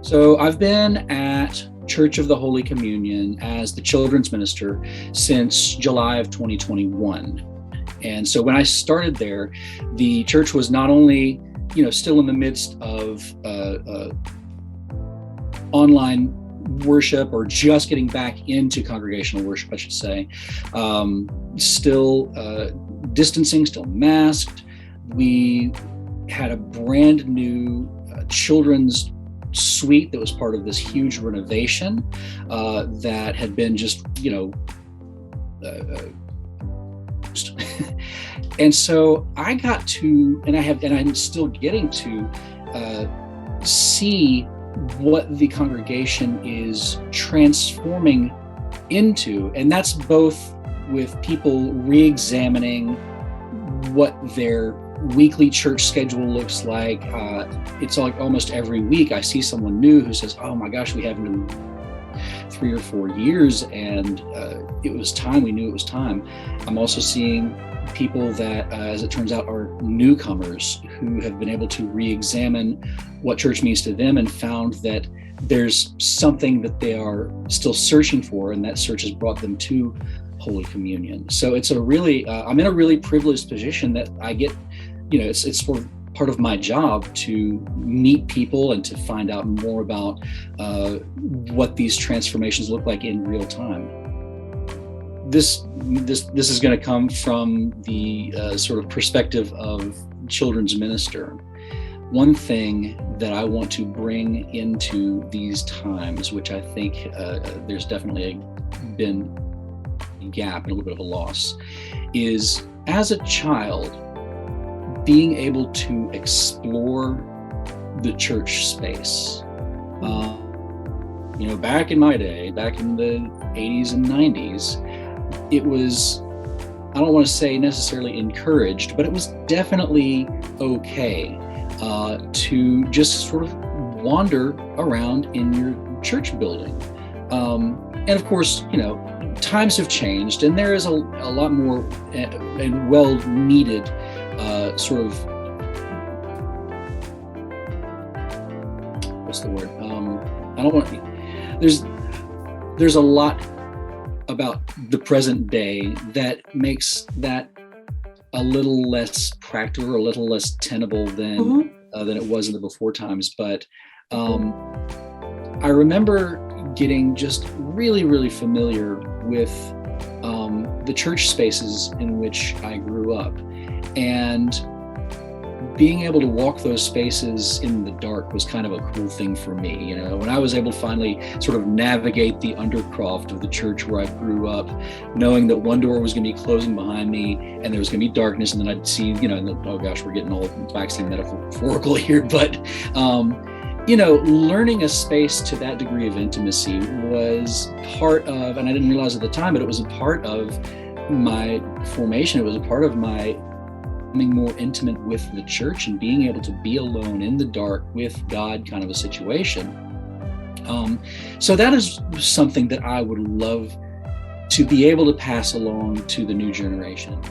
So I've been at Church of the Holy Communion as the children's minister since July of 2021. And so when I started there, the church was not only, still in the midst of online worship, or just getting back into congregational worship, I should say, still distancing, still masked. We had a brand new children's suite that was part of this huge renovation that had been just, and so I got to, and I'm still getting to see what the congregation is transforming into. And that's both with people re-examining what their weekly church schedule looks like. It's like almost every week I see someone new who says, oh my gosh, we haven't been 3 or 4 years, and it was time. We knew it was time. I'm also seeing people that, as it turns out, are newcomers who have been able to re-examine what church means to them and found that there's something that they are still searching for, and that search has brought them to Holy Communion. So it's a really, I'm in a really privileged position that I get, it's sort of part of my job to meet people and to find out more about what these transformations look like in real time. This is going to come from the sort of perspective of children's minister. One thing that I want to bring into these times, which I think there's definitely been a gap and a little bit of a loss, is as a child, being able to explore the church space. Back in my day, back in the 80s and 90s, it was, I don't want to say necessarily encouraged, but it was definitely okay to just sort of wander around in your church building. And of course, times have changed, and there is a lot more and well-needed sort of, what's the word? There's a lot about the present day that makes that a little less practical, or a little less tenable than it was in the before times. But I remember getting just really, really familiar with the church spaces in which I grew up, and being able to walk those spaces in the dark was kind of a cool thing for me. When I was able to finally sort of navigate the undercroft of the church where I grew up, knowing that one door was going to be closing behind me and there was going to be darkness, and then I'd see, oh gosh, we're getting all waxing metaphorical here, but learning a space to that degree of intimacy was part of, and I didn't realize at the time, but it was a part of my formation. It was a part of my becoming more intimate with the church and being able to be alone in the dark with God kind of a situation. So that is something that I would love to be able to pass along to the new generation.